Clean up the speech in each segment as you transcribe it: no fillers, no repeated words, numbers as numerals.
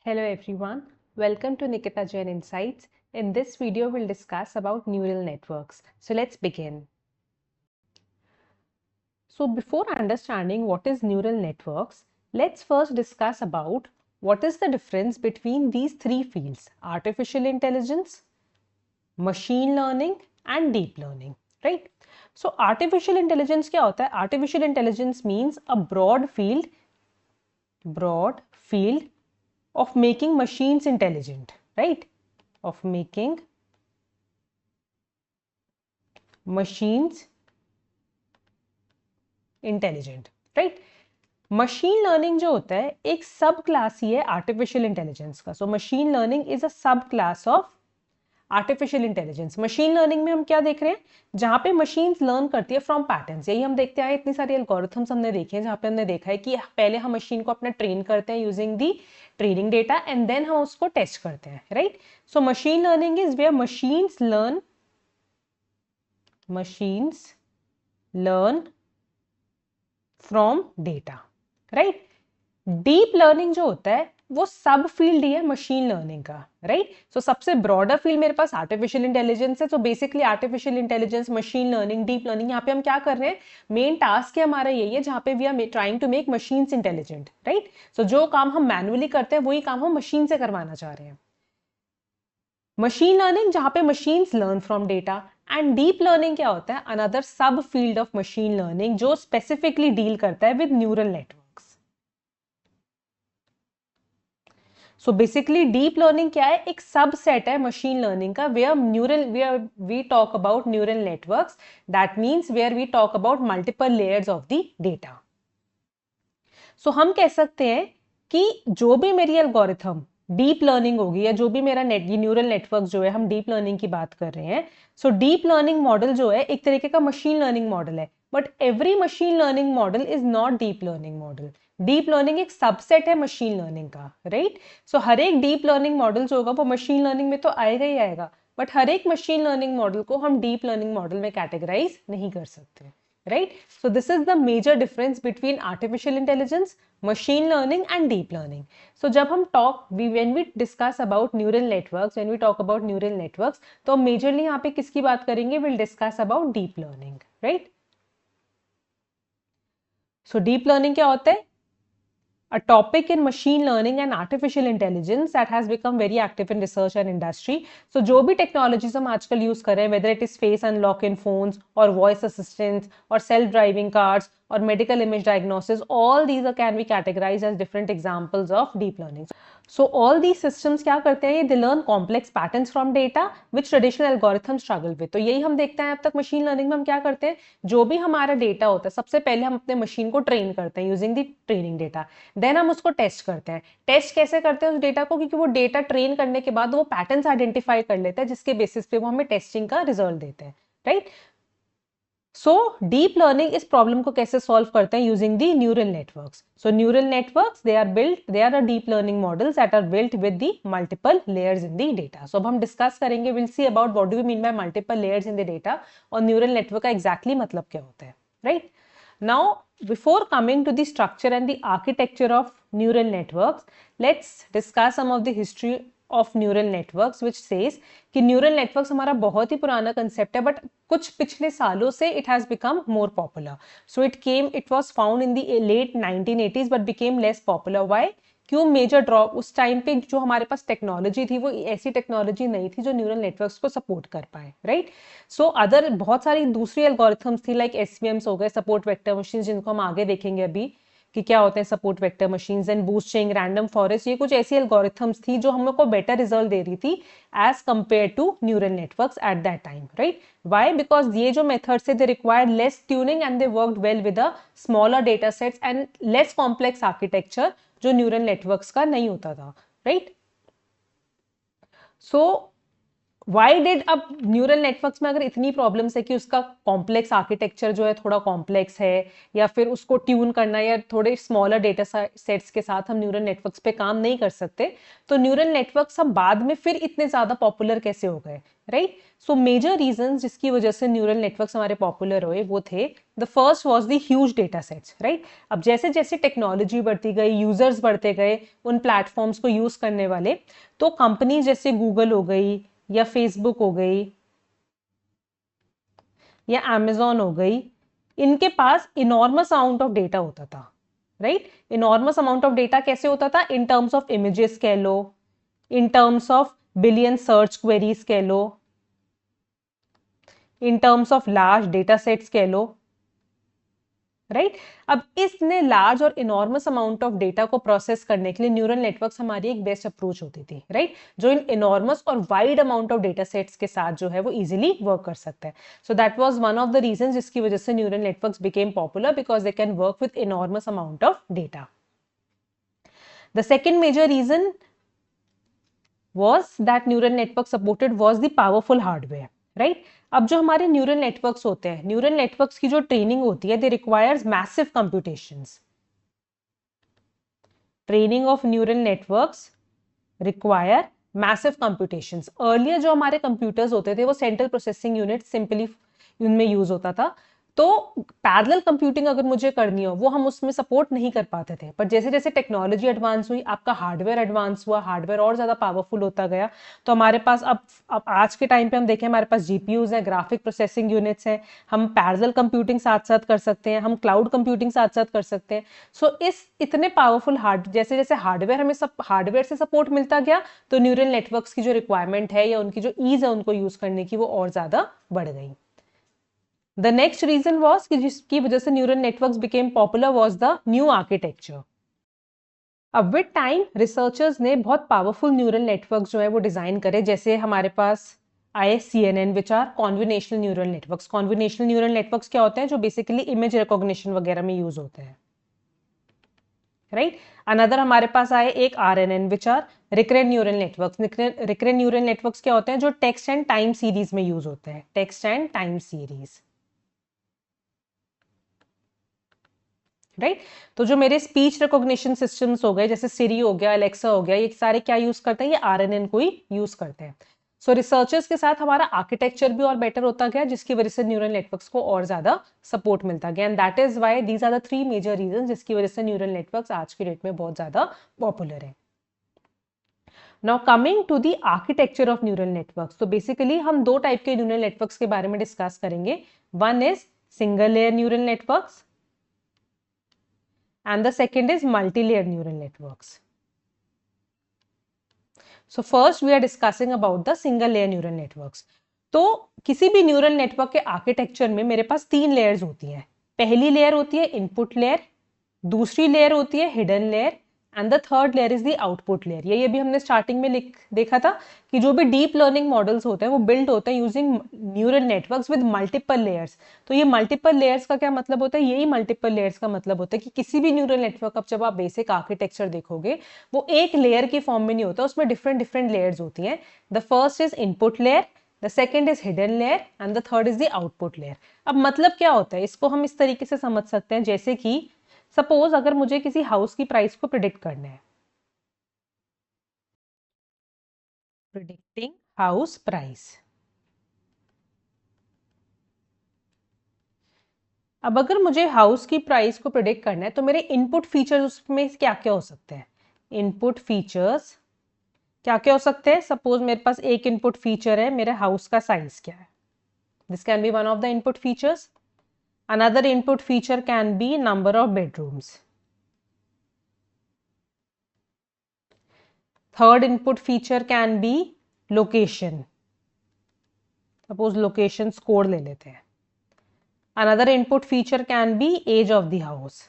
Hello everyone, welcome to Nikita Jain Insights. In this video, we'll discuss about neural networks. So let's begin. So before understanding what is neural networks, let's first discuss about what is the difference between these three fields: artificial intelligence, machine learning and deep learning, right? So artificial intelligence क्या होता है? Artificial intelligence means a broad field of making machines intelligent, right? Of making machines intelligent, right? Machine learning जो होता है एक सब class ही है artificial intelligence का. So machine learning is a subclass of artificial intelligence. Machine learning में हम क्या देख रहे हैं? जहां पे मशीन्स लर्न करती है फ्रॉम पैटर्न्स. यही हम देखते हैं, इतनी सारी एल्गोरिथम्स हमने देखे हैं जहां पे हमने देखा है कि पहले हम मशीन को अपना ट्रेन करते हैं using the training data and then हम उसको टेस्ट करते हैं, right? So machine learning is where machines learn from data, right? Deep learning जो होता है वो सब फील्ड ही है मशीन लर्निंग का, राइट? सो सबसे ब्रॉडर फील्ड मेरे पास आर्टिफिशियल इंटेलिजेंस है. So basically artificial intelligence, machine learning, deep learning, यहाँ पे हम क्या कर रहे हैं? मेन टास्क है हमारा यही है जहां पे we are trying to make machines intelligent, right? So जो काम हम मैनुअली करते हैं वही काम हम मशीन से करवाना चाह रहे हैं. मशीन लर्निंग जहां पे machines learn from data, and deep learning क्या होता है? Another subfield of machine learning जो स्पेसिफिकली डील करता है with neural networks. So basically deep learning क्या है? एक सब सेट है मशीन लर्निंग का where we talk about neural networks. That means where we talk about multiple layers of the data. So हम कह सकते हैं कि जो भी मेरी एल्गोरिथम डीप लर्निंग होगी या जो भी मेरा न्यूरल नेटवर्क जो है, हम डीप लर्निंग की बात कर रहे हैं. सो डीप लर्निंग मॉडल जो है एक तरीके का मशीन लर्निंग मॉडल है, but every machine learning model is not deep learning model. Deep learning एक सबसेट है मशीन लर्निंग का, राइट? सो हर एक डीप लर्निंग मॉडल जो होगा वो मशीन लर्निंग में तो आएगा ही आएगा, बट हर एक मशीन लर्निंग मॉडल को हम डीप लर्निंग मॉडल में कैटेगराइज नहीं कर सकते, right? So this is the major difference between artificial intelligence, machine learning and deep learning. So जब हम when we discuss about neural networks, when we talk about neural networks, तो majorly यहाँ पे किसकी बात करेंगे? We'll discuss about deep learning, right? So deep learning क्या होता है? A topic in machine learning and artificial intelligence that has become very active in research and industry. So जो भी technologies हम आजकल use कर रहे हैं, whether it is face unlock in phones or voice assistants or self-driving cars or medical image diagnosis, all these can be categorized as different examples of deep learning. So all these systems क्या करते हैं? They learn complex patterns from data which traditional algorithms struggle with. तो यही हम देखते हैं अब तक मशीन लर्निंग में हम क्या करते हैं? जो भी हमारा डेटा होता है सबसे पहले हम अपने मशीन को ट्रेन करते हैं using the training data, then हम उसको टेस्ट करते हैं. टेस्ट कैसे करते हैं उस डेटा को? क्योंकि वो डेटा ट्रेन करने के बाद वो पैटर्न्स आइडेंटिफाई कर लेता है जिसके बेसिस पे वो हमें टेस्टिंग का रिजल्ट देते हैं, राइट? सो डीप लर्निंग इस प्रॉब्लम को कैसे सॉल्व करते हैं? Using the neural networks. So neural networks they are a deep learning models that are built with the multiple layers in the data. So अब हम discuss करेंगे, will see about what do we mean by multiple layers in the data और neural network का exactly मतलब क्या होता है, right? Now before coming to the structure and the architecture of neural networks, let's discuss some of the history of neural networks which says कि neural networks हमारा बहुत ही पुराना concept है, but कुछ पिछले सालों से it has become more popular. So it was found in the late 1980s but became less popular. Why? क्यों? मेजर ड्रॉप उस टाइम पे जो हमारे पास टेक्नोलॉजी थी वो ऐसी टेक्नोलॉजी नहीं थी जो न्यूरल नेटवर्क्स को सपोर्ट कर पाए, राइट? सो अदर बहुत सारी दूसरी एल्गोरिथम्स थी लाइक एसवीएम्स हो गए, सपोर्ट वेक्टर मशीन, जिनको हम आगे देखेंगे अभी कि क्या होते हैं support vector machines, and boosting, random forest. ये कुछ ऐसी एल्गोरिथम्स थी जो हमको बेटर रिजल्ट दे रही थी as compared to neural networks at that time, right? Why? Because ये जो मेथड्स है they required less tuning and they worked well with a smaller data sets and less complex architecture जो neural networks का नहीं होता था, right? So why did, अब neural networks में अगर इतनी प्रॉब्लम्स है कि उसका कॉम्प्लेक्स आर्किटेक्चर जो है थोड़ा कॉम्प्लेक्स है, या फिर उसको ट्यून करना या थोड़े स्मॉलर डेटा सेट्स के साथ हम न्यूरल नेटवर्क्स पे काम नहीं कर सकते, तो न्यूरल नेटवर्क्स हम बाद में फिर इतने ज्यादा पॉपुलर कैसे हो गए, राइट? सो मेजर रीजन जिसकी वजह से न्यूरल नेटवर्क्स हमारे पॉपुलर हुए वो थे, the first was the huge data sets, right? अब जैसे जैसे टेक्नोलॉजी बढ़ती गई, यूजर्स बढ़ते गए उन प्लेटफॉर्म्स को यूज करने वाले, तो कंपनी जैसे गूगल हो गई या फेसबुक हो गई या अमेजोन हो गई, इनके पास इनॉर्मस अमाउंट ऑफ डेटा होता था, right? Enormous amount of data कैसे होता था? इन टर्म्स ऑफ इमेजेस कह लो, in terms of billion search queries कह लो, in terms of large data sets कह लो, राइट? अब इसने लार्ज और इनॉर्मस अमाउंट ऑफ डेटा को प्रोसेस करने के लिए न्यूरल नेटवर्क्स हमारी एक बेस्ट अप्रोच होती थी, राइट? जो इन इनॉर्मस और wide amount of data sets के साथ जो है वो इजीली वर्क कर सकता है. So that was one of the reasons जिसकी वजह से neural networks became popular, because they can work with enormous amount of data. The second major reason was that neural network supported was the powerful hardware, right? अब जो हमारे neural networks होते हैं, neural networks की जो training होती है, they requires massive computations. Training of neural networks require massive computations. Earlier जो हमारे कंप्यूटर्स होते थे वो सेंट्रल प्रोसेसिंग यूनिट सिंपली उनमें यूज होता था, तो पैरेलल कंप्यूटिंग अगर मुझे करनी हो वो हम उसमें सपोर्ट नहीं कर पाते थे. पर जैसे जैसे टेक्नोलॉजी एडवांस हुई, आपका हार्डवेयर एडवांस हुआ, हार्डवेयर और ज्यादा पावरफुल होता गया, तो हमारे पास अब आज के टाइम पे हम देखें, हमारे पास जीपीयूज है, ग्राफिक प्रोसेसिंग यूनिट्स हैं, हम पैरेलल कंप्यूटिंग साथ साथ कर सकते हैं, हम क्लाउड कंप्यूटिंग साथ साथ कर सकते हैं. सो इस इतने पावरफुल जैसे जैसे हार्डवेयर हमें सब हार्डवेयर से सपोर्ट मिलता गया, तो न्यूरल नेटवर्क्स की जो रिक्वायरमेंट है या उनकी जो ईज है उनको यूज करने की वो और ज्यादा बढ़ गई. The next reason was कि जिसकी वजह से neural networks became popular was the new architecture. अब विद टाइम रिसर्चर्स ने बहुत पावरफुल न्यूरल नेटवर्क्स जो है वो डिजाइन करे, जैसे हमारे पास आए CNN, which are convolutional neural networks. Convolutional neural networks क्या होते हैं? जो बेसिकली इमेज रिकॉग्निशन वगैरह में यूज होते हैं, राइट? अनदर हमारे पास आए एक RNN, which are recurrent neural networks. Recurrent neural networks क्या होते हैं? जो टेक्स्ट एंड टाइम सीरीज में यूज होते हैं, text and time series, right? तो जो मेरे स्पीच रिकॉग्निशन सिस्टम्स हो गए, जैसे सिरी हो गया, अलेक्सा हो गया, ये सारे क्या यूज करते हैं? ये RNN को ही यूज करते हैं. सो रिसर्चर्स के साथ हमारा आर्किटेक्चर भी और बेटर होता गया, जिसकी वजह से न्यूरल नेटवर्क्स को और ज्यादा सपोर्ट मिलता गया. And that is why these are the three major reason जिसकी वजह से न्यूरल नेटवर्क्स आज की डेट में बहुत ज्यादा पॉपुलर है. Now coming to the architecture of neural networks. तो बेसिकली हम दो टाइप के न्यूरल नेटवर्क्स के बारे में डिस्कस करेंगे. One is single layer neural networks and the second is multi-layer neural networks. So first we are discussing about the single layer neural networks. तो किसी भी न्यूरल नेटवर्क के आर्किटेक्चर में मेरे पास तीन लेयर्स होती हैं. पहली लेयर होती है इनपुट लेयर, दूसरी लेयर होती है hidden layer, and the third layer is the output layer. ये भी हमने स्टार्टिंग में देखा था कि जो भी डीप लर्निंग मॉडल्स होते हैं वो बिल्ड होते हैं using neural networks with multiple layers. तो ये मल्टीपल लेयर्स का क्या मतलब होता है? यही मल्टीपल लेयर्स का मतलब होता है कि किसी भी न्यूरल नेटवर्क का जब आप बेसिक आर्किटेक्चर देखोगे वो एक लेयर की फॉर्म में नहीं होता, उसमें डिफरेंट डिफरेंट लेयर्स होती हैं. The first is input layer, the second is hidden layer and the third is the output layer. अब मतलब क्या होता है? इसको हम इस तरीके से समझ सकते हैं, जैसे कि सपोज अगर मुझे किसी हाउस की प्राइस को प्रिडिक्ट करना है, प्रिडिक्टिंग हाउस प्राइस. अब अगर मुझे हाउस की प्राइस को प्रिडिक्ट करना है तो मेरे इनपुट फीचर्स उसमें क्या क्या हो सकते हैं? इनपुट फीचर्स क्या क्या हो सकते हैं? सपोज मेरे पास एक इनपुट फीचर है, मेरे हाउस का साइज क्या है. This can be one of the input features. Another input feature can be number of bedrooms. Third input feature can be location. Suppose location score ले लेते हैं. Another input feature can be age of the house.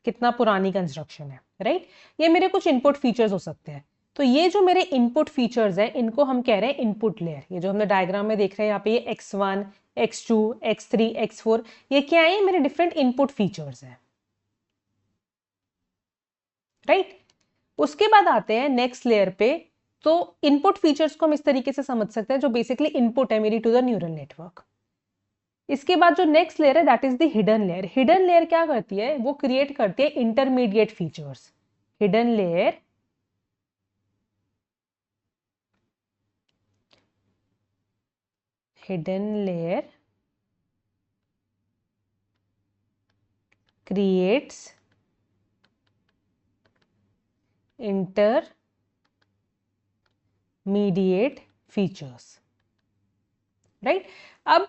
कितना पुरानी construction है, right? ये मेरे कुछ input features हो सकते हैं. तो ये जो मेरे इनपुट फीचर्स हैं इनको हम कह रहे हैं इनपुट लेयर. ये जो हमने डायग्राम में देख रहे हैं यहाँ पे, ये X1, X2, X3, X4, ये क्या है? मेरे डिफरेंट इनपुट फीचर्स हैं, राइट? उसके बाद आते हैं नेक्स्ट लेयर पे, तो इनपुट फीचर्स को हम इस तरीके से समझ सकते हैं, जो बेसिकली इनपुट है मेरी टू द न्यूरल नेटवर्क। इसके बाद जो नेक्स्ट लेयर है that is the hidden layer. Hidden layer क्या करती है, वो क्रिएट करती है intermediate features. Hidden layer creates intermediate features, right? अब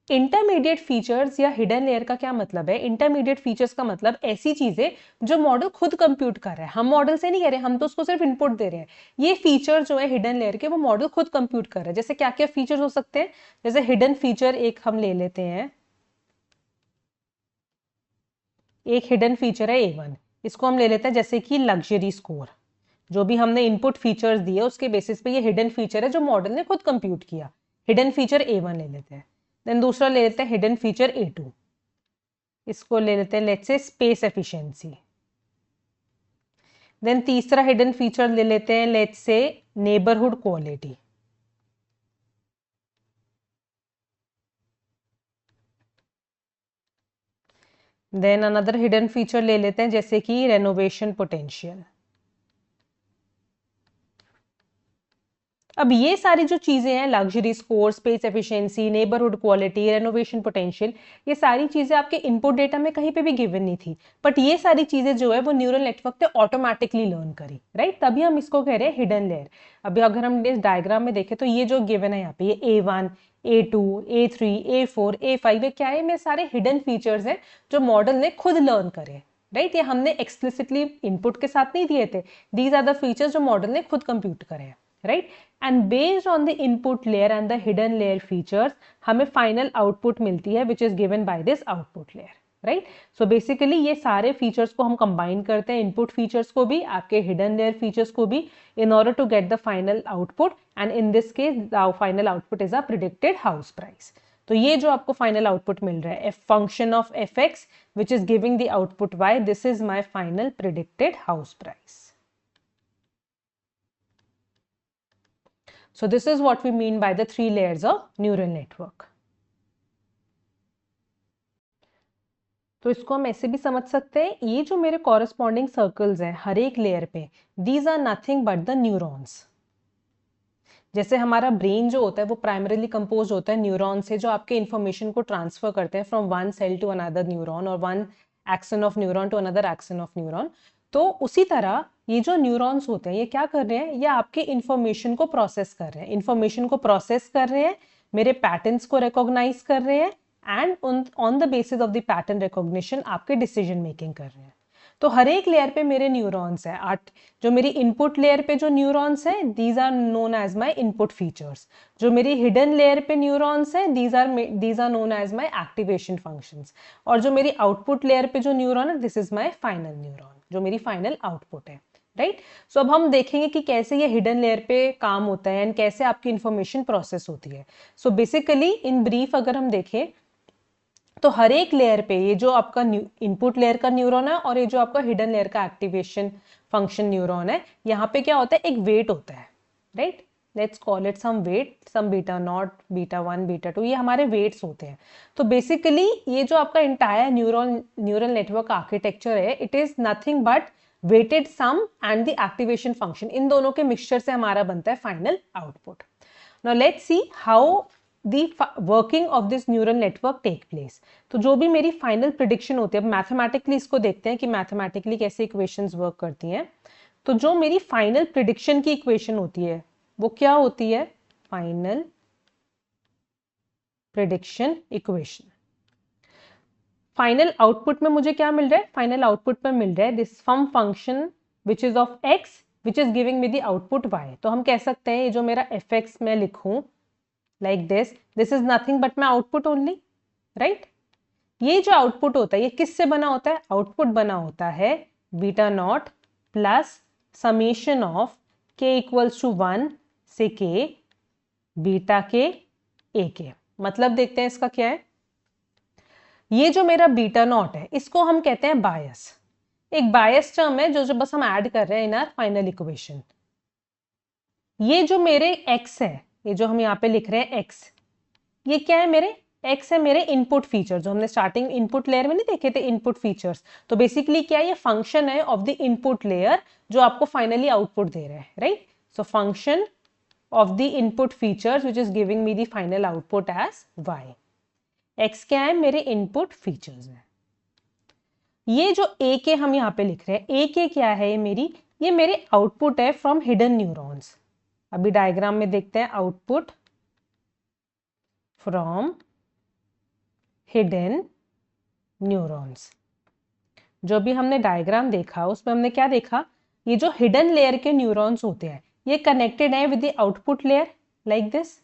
इंटरमीडिएट फीचर्स या हिडन लेयर का क्या मतलब है? इंटरमीडिएट फीचर्स का मतलब ऐसी चीजें जो मॉडल खुद कंप्यूट कर रहा है, हम मॉडल से नहीं कह रहे, हम तो उसको सिर्फ इनपुट दे रहे हैं। ये फीचर जो है हिडन लेयर के, वो मॉडल खुद कंप्यूट कर रहा है। जैसे क्या क्या फीचर्स हो सकते हैं? जैसे हिडन फीचर एक हम ले लेते हैं, एक हिडन फीचर है A1, इसको हम ले लेते हैं जैसे कि लग्जरी स्कोर। जो भी हमने इनपुट फीचर्स दिए उसके बेसिस पे ये हिडन फीचर है जो मॉडल ने खुद कंप्यूट किया। हिडन फीचर A1 ले लेते हैं। देन दूसरा ले लेते हैं हिडन फीचर A2, इसको ले लेते हैं let's say space efficiency. Then तीसरा हिडन फीचर ले लेते हैं let's say neighbourhood quality. Then another hidden feature ले लेते हैं जैसे कि रेनोवेशन पोटेंशियल। अब ये सारी जो चीजें हैं, luxury score, space efficiency, neighbourhood quality, renovation potential, ये सारी चीजें आपके इनपुट डेटा में कहीं पे भी गिवन नहीं थी, बट ये सारी चीजें जो है वो न्यूरल नेटवर्क ने ऑटोमेटिकली लर्न करी, राइट? तभी हम इसको कह रहे हैं हिडन लेयर। अभी अगर हम इस डायग्राम में देखें तो ये जो गिवन है यहाँ पे, ये A1, A2, A3, A4, A5, ये क्या है? ये सारे हिडन फीचर्स हैं जो मॉडल ने खुद लर्न करे, राइट? ये हमने एक्सप्लिसिटली इनपुट के साथ नहीं दिए थे। दीज आर द फीचर्स जो मॉडल ने खुद कंप्यूट करे हैं, right? And based on the input layer and the hidden layer features, हमें final output मिलती है which is given by this output layer, right? So basically ये सारे features को हम combine करते हैं, input features को भी, आपके hidden layer features को भी, in order to get the final output, and in this case the final output is a predicted house price. तो ये जो आपको final output मिल रहा है, a function of fx which is giving the output y, this is my final predicted house price. So this is what we mean by the 3 layers of neural network. तो इसको हम ऐसे भी समझ सकते हैं, ये जो मेरे कॉरेस्पॉन्डिंग सर्कल्स हैं हर एक लेयर पे, these are nothing but the neurons. जैसे हमारा ब्रेन जो होता है वो प्राइमरीली कंपोज होता है न्यूरॉन से, जो आपके इंफॉर्मेशन को ट्रांसफर करते हैं from one cell to another neuron और one axon of neuron to another axon of neuron. तो उसी तरह ये जो न्यूरॉन्स होते हैं ये क्या कर रहे हैं? ये आपके इंफॉर्मेशन को प्रोसेस कर रहे हैं, इंफॉर्मेशन को प्रोसेस कर रहे हैं, मेरे पैटर्न्स को रिकॉग्नाइज कर रहे हैं, and on the basis of the pattern recognition आपके डिसीजन मेकिंग कर रहे हैं। तो हर एक लेयर पे मेरे न्यूरॉन्स हैं। जो मेरी इनपुट लेयर पे जो न्यूरॉन्स हैं, these are known as my input features. जो मेरी हिडन लेयर पे न्यूरॉन्स हैं, these are known as my activation functions. और जो मेरी आउटपुट लेयर पे जो न्यूरॉन है, this is my final neuron, जो मेरी फाइनल आउटपुट है, राइट? सो अब हम देखेंगे कि कैसे ये हिडन लेयर पे काम होता है एंड कैसे आपकी इंफॉर्मेशन प्रोसेस होती है। सो बेसिकली इन ब्रीफ अगर हम देखें तो हर एक लेयर पे ये जो आपका इनपुट लेयर का न्यूरॉन है और ये जो आपका हिडन लेयर का एक्टिवेशन फंक्शन न्यूरॉन है, यहाँ पे क्या होता है? एक वेट होता है, right? Let's call it some weight, some beta naught, beta 1, beta 2, ये हमारे वेट्स होते हैं। तो बेसिकली ये जो आपका इंटायर न्यूरल नेटवर्क आर्किटेक्चर है, it is nothing but weighted sum and the activation function, इन दोनों के मिक्सचर से हमारा बनता है final output. Now let's see how the working of this neural network take place। तो जो भी मेरी फाइनल प्रिडिक्शन होती है, अब मैथमेटिकली इसको देखते हैं कि मैथमेटिकली कैसे इक्वेशंस वर्क करती हैं। तो जो मेरी फाइनल प्रिडिक्शन की इक्वेशन होती है वो क्या होती है? Final prediction equation. Final output में मुझे क्या मिल रहा है? फाइनल आउटपुट में मिल रहा है this sum function which is of x which is giving me the output y। तो हम कह सकते हैं ये जो मेरा fx मैं लिखूं like this is nothing but my output only, right? ये जो आउटपुट होता है ये किससे बना होता है? आउटपुट बना होता है beta naught plus summation of k equals to 1 से k बीटा के a के। मतलब देखते हैं इसका क्या है। ये जो मेरा बीटा नॉट है इसको हम कहते हैं बायस। एक बायस टर्म है जो बस हम ऐड कर रहे हैं इन आवर फाइनल इक्वेशन। ये जो मेरे x है, ये जो हम यहाँ पे लिख रहे हैं x, ये क्या है मेरे x है मेरे इनपुट फीचर, जो हमने स्टार्टिंग इनपुट लेयर में नहीं देखे थे इनपुट फीचर्स। तो बेसिकली क्या है, ये फंक्शन है ऑफ द इनपुट लेयर जो आपको फाइनली आउटपुट दे रहे हैं, right. So function of the input features which is giving me the final output as y। x क्या है, मेरे इनपुट फीचर्स है। ये जो a के हम यहाँ पे लिख रहे हैं, a के क्या है, ये मेरे आउटपुट है फ्रॉम हिडन न्यूरॉन्स। अभी डायग्राम में देखते हैं, आउटपुट फ्रॉम हिडन न्यूरॉन्स। जो भी हमने डायग्राम देखा उसमें हमने क्या देखा, ये जो हिडन लेयर के न्यूरॉन्स होते हैं ये कनेक्टेड है with the output layer like this,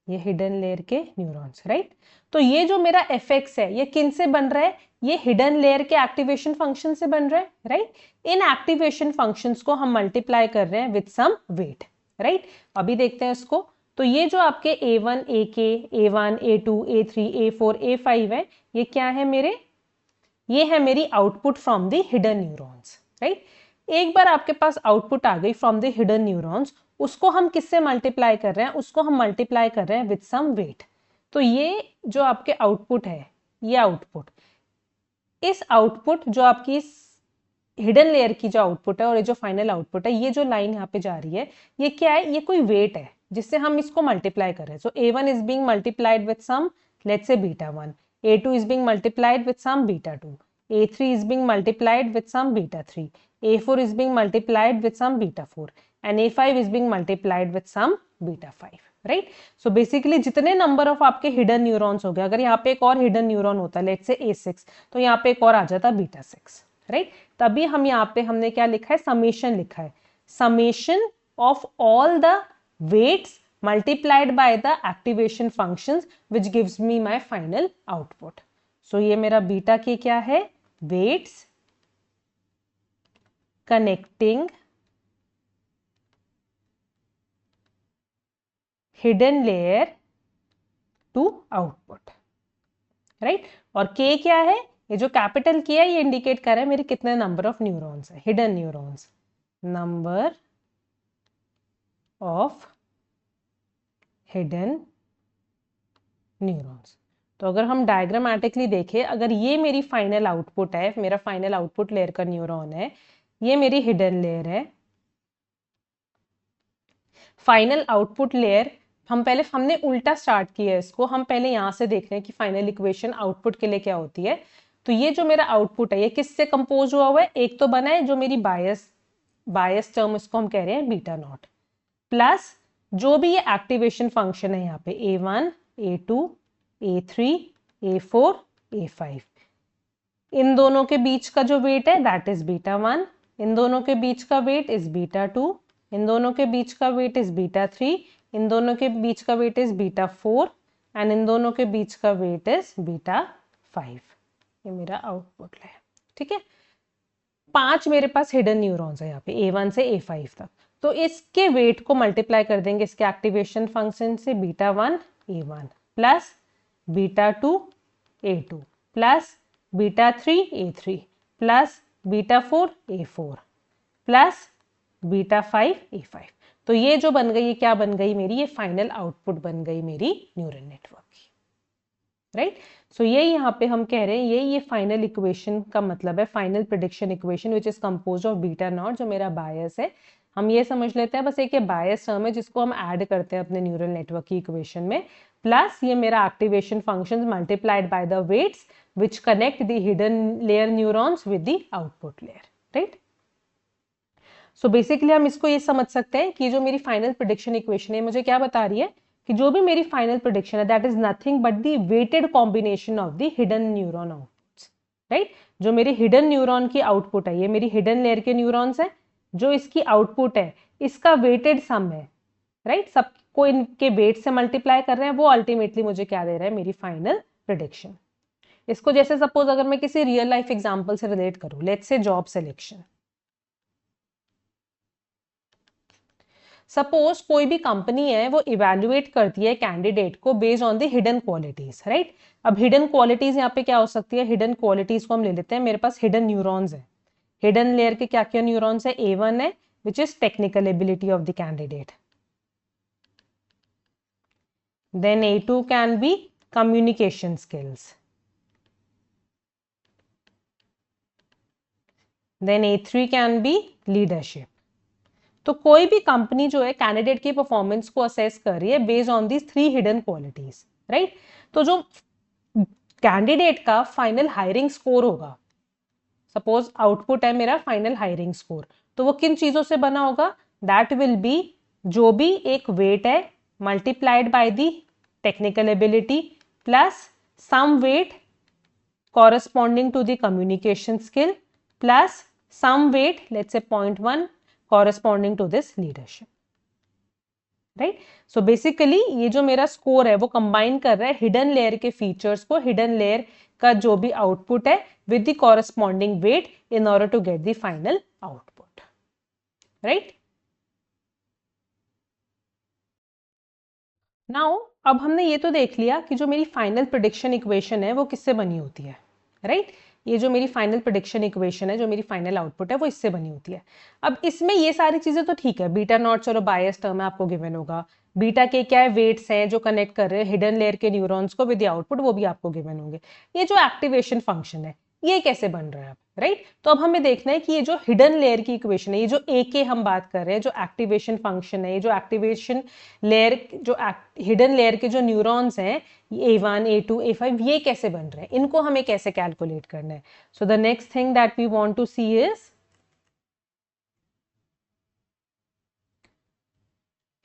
ये हिडन लेयर के न्यूरॉन्स, राइट। तो ये जो मेरा fx है ये किन से बन रहा है, ये हिडन लेयर के एक्टिवेशन फंक्शन से बन रहा है, राइट। इन एक्टिवेशन फंक्शंस को हम मल्टीप्लाई कर रहे हैं विद सम वेट, राइट। अभी देखते हैं इसको। तो ये जो आपके a1 ak a1 a2 a3 a4 a5 है, ये क्या है मेरे, ये है मेरी output from the hidden neurons, right. एक बार आपके पास आउटपुट आ गई फ्रॉम द हिडन न्यूरॉन्स, उसको हम किससे मल्टीप्लाई कर रहे हैं, उसको हम मल्टीप्लाई कर रहे हैं विद सम वेट। तो ये जो आपके आउटपुट है, ये आउटपुट, इस आउटपुट जो आपकी हिडन लेयर की जो आउटपुट है और ये जो फाइनल आउटपुट है, ये जो लाइन यहाँ पे जा रही है, ये क्या है, ये कोई वेट है जिससे हम इसको मल्टीप्लाई कर रहे हैं। So a1 is being multiplied with some let's say β1, a2 is being multiplied with some β2, a3 is being multiplied with some β3, a4 is being multiplied with some β4 and a5 is being multiplied with some β5, right. So basically जितने number of आपके hidden neurons हो गए, अगर यहाँ पे एक और hidden neuron होता लेट्स से a6, तो यहाँ पे एक और आ जाता β6, राइट। तभी हम यहाँ पे हमने क्या लिखा है, समेशन लिखा है, summation of all the weights multiplied by the activation functions which gives me my final output. So ये मेरा बीटा के क्या है, weights connecting hidden layer to output, right? और k क्या है, ये जो कैपिटल k है ये इंडिकेट कर रहा है मेरे कितने नंबर ऑफ न्यूरॉन्स है, hidden neurons, number of hidden neurons. तो अगर हम डायग्रामेटिकली देखें, अगर ये मेरी फाइनल आउटपुट है, मेरा फाइनल आउटपुट लेयर का न्यूरॉन है, ये मेरी हिडन लेयर है, फाइनल आउटपुट लेयर हमने उल्टा स्टार्ट किया है इसको, हम पहले यहां से देख रहे हैं कि फाइनल इक्वेशन आउटपुट के लिए क्या होती है। तो ये जो मेरा आउटपुट है ये किससे कंपोज हुआ है, एक तो बना है जो मेरी बायस टर्म, इसको हम कह रहे हैं β0, प्लस जो भी ये एक्टिवेशन फंक्शन है यहाँ पे a1 a2 a3 a4 a5, इन दोनों के बीच का जो वेट है दैट इज β1, इन दोनों के बीच का वेट इज β2, इन दोनों के बीच का वेट इज β3, इन दोनों के बीच का वेट इज β4 एंड इन दोनों के बीच का वेट इज β5। ये मेरा आउटपुट है, ठीक है। 5 मेरे पास हिडन न्यूरॉन्स है यहाँ पे a1 से a5 तक, तो इसके वेट को मल्टीप्लाई कर देंगे इसके एक्टिवेशन फंक्शन से, β1 a1 plus β2 a2 plus β3 a3 plus β4 a4 plus β5 a5। तो ये जो बन गई, ये क्या बन गई मेरी, ये फाइनल आउटपुट बन गई मेरी न्यूरल नेटवर्क की, राइट। सो ये यहाँ पे हम कह रहे हैं ये फाइनल इक्वेशन का मतलब है, final prediction equation which is composed of β0 जो मेरा बायस है। हम ये समझ लेते हैं बस एक बायस टर्म है जिसको हम ऐड करते हैं अपने न्यूरल नेटवर्क की इक्वेशन में, प्लस ये मेरा activation functions multiplied by the weights which connect the hidden layer neurons with the output layer, right. So basically हम इसको ये समझ सकते हैं कि जो मेरी फाइनल प्रेडिक्शन इक्वेशन है मुझे क्या बता रही है कि जो भी मेरी फाइनल प्रेडिक्शन है that is nothing but the weighted combination of the hidden neuron outputs, right. जो मेरी हिडन न्यूरॉन की आउटपुट है, ये मेरी हिडन लेयर के न्यूरॉन्स है, जो इसकी आउटपुट है इसका वेटेड सम है, राइट। सबको इनके वेट से मल्टीप्लाई कर रहे हैं, वो अल्टीमेटली मुझे क्या दे रहा है, मेरी फाइनल प्रेडिक्शन। इसको जैसे सपोज अगर मैं किसी रियल लाइफ एग्जांपल से रिलेट करूं, let's say job selection. Suppose कोई भी कंपनी है वो इवेल्युएट करती है कैंडिडेट को based on the hidden qualities, right. अब हिडन क्वालिटीज यहाँ पे क्या हो सकती है, हिडन क्वालिटीज को हम ले लेते हैं, मेरे पास हिडन न्यूरॉन्स है, हिडन लेयर के क्या क्या न्यूरॉन्स है, a1 है, which is technical ability of the candidate. Then A2 can be communication skills. Then A3 can be leadership. तो कोई भी कंपनी जो है कैंडिडेट की परफॉर्मेंस को असेस कर रही है based on these 3 hidden qualities, right. तो जो कैंडिडेट का फाइनल हायरिंग स्कोर होगा, सपोज आउटपुट है मेरा फाइनल हायरिंग स्कोर, तो वो किन चीजों से बना होगा? दैट विल बी जो भी एक वेट है multiplied by the technical ability plus some weight corresponding to the communication skill plus some weight, let's say 0.1 corresponding to this leadership, right? So basically ये जो मेरा स्कोर है वो कंबाइन कर रहा है हिडन लेयर के फीचर्स को, हिडन लेयर का जो भी आउटपुट है with the corresponding weight in order to get the final output, right. Now अब हमने ये तो देख लिया कि जो मेरी फाइनल प्रेडिक्शन इक्वेशन है वो किससे बनी होती है, राइट। ये जो मेरी फाइनल प्रेडिक्शन इक्वेशन है, जो मेरी फाइनल आउटपुट है वो इससे बनी होती है। अब इसमें ये सारी चीजें तो ठीक है, बीटा नॉट चलो बायस टर्म है आपको गिवन होगा, बीटा के क्या है वेट्स हैं जो कनेक्ट कर रहे हैं हिडन लेयर के न्यूरॉन्स को विद आउटपुट, वो भी आपको गिवन होंगे। ये जो एक्टिवेशन फंक्शन है ये कैसे बन रहा है, राइट। तो अब हमें देखना है कि ये जो हिडन लेयर की इक्वेशन है, ये जो ए के हम बात कर रहे हैं, जो एक्टिवेशन फंक्शन है, ये जो एक्टिवेशन लेयर, जो हिडन लेयर के जो न्यूरॉन्स हैं A1, A2, A5, ये कैसे बन रहे हैं, इनको हमें कैसे कैलकुलेट करना है। So the next thing that we want to see is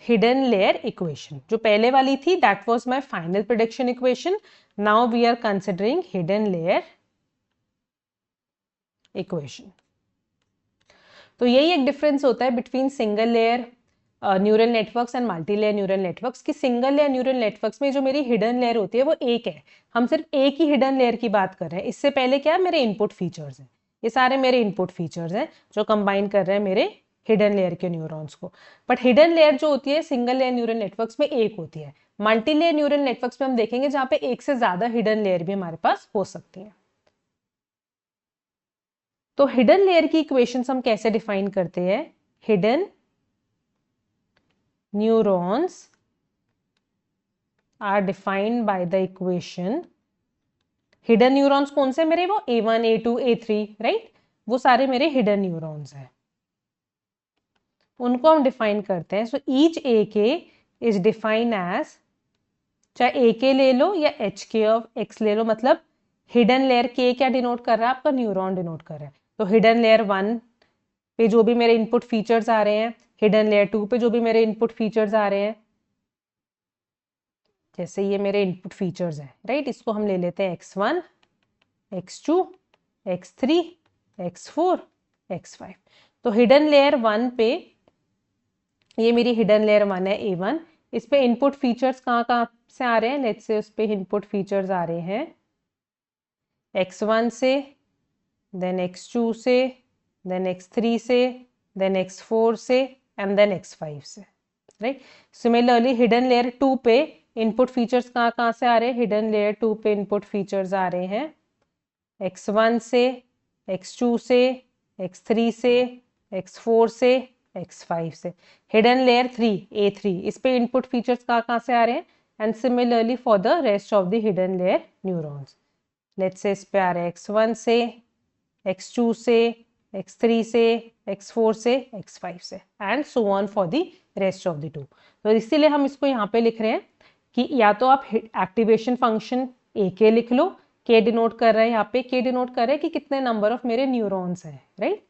hidden layer equation. जो पहले वाली थी that was my final prediction equation, now we are considering hidden layer equation. तो यही एक डिफरेंस होता है between single layer neural networks and multi layer neural networks, की सिंगल लेयर न्यूरल नेटवर्क्स में जो मेरी हिडन लेयर होती है वो एक है, हम सिर्फ एक ही हिडन लेयर की बात कर रहे हैं। इससे पहले क्या है, मेरे इनपुट फीचर्स हैं, ये सारे मेरे इनपुट फीचर्स हैं जो कंबाइन कर रहे हैं मेरे हिडन लेयर के न्यूरॉन्स को। बट हिडन लेयर जो होती है सिंगल लेयर न्यूरल नेटवर्क्स में एक होती है, मल्टी लेयर न्यूरल नेटवर्क्स में हम देखेंगे जहां पे एक से ज्यादा हिडन लेयर भी हमारे पास हो सकती है। तो हिडन लेयर की इक्वेशंस हम कैसे डिफाइन करते हैं, hidden neurons are defined by the equation, hidden neurons कौन से मेरे, वो A1, A2, A3, राइट, वो सारे मेरे हिडन न्यूरॉन्स हैं, उनको हम डिफाइन करते हैं। सो ईच ए के इज डिफाइंड एज, चाहे ए के ले लो या एच के ऑफ एक्स ले लो, मतलब हिडन लेयर के क्या डिनोट कर रहा है, आपका न्यूरॉन डिनोट कर रहा है। तो हिडन लेयर 1 पे जो भी मेरे इनपुट फीचर्स आ रहे हैं, हिडन लेयर 2 पे जो भी मेरे इनपुट फीचर्स आ रहे हैं, जैसे ये मेरे इनपुट फीचर्स हैं, राइट, इसको हम ले लेते हैं x1, x2, x3, x4, x5। तो हिडन लेयर 1 पे ये मेरी हिडन लेयर 1 है A1, इस पे इनपुट फीचर्स कहाँ से आ रहे हैं, लेट्स से उस पे इनपुट फीचर्स आ रहे हैं x1 से, देन x2 से, देन x3 से, देन x4 से एंड देन x5 से, राइट। सिमिलरली हिडन लेयर 2 पे इनपुट फीचर्स कहाँ से आ रहे हैं, हिडन लेयर 2 पे इनपुट फीचर्स आ रहे हैं x1 से, x2 से, x3 से, x4 से, x5 से। हिडन लेयर 3 A3, इस पे इनपुट फीचर्स कहाँ से आ रहे हैं, and similarly for the rest of the hidden layer neurons, let's say इस पे आ रहे हैं x1 से, x2 से, x3 से, x4 से, x5 से and so on for the rest of the 2। तो इसीलिए हम इसको यहाँ पे लिख रहे हैं कि या तो आप एक्टिवेशन फंक्शन ए के लिख लो, के डिनोट कर रहा है यहाँ पे, के डिनोट कर रहा है कि कितने नंबर ऑफ मेरे न्यूरॉन्स हैं, राइट।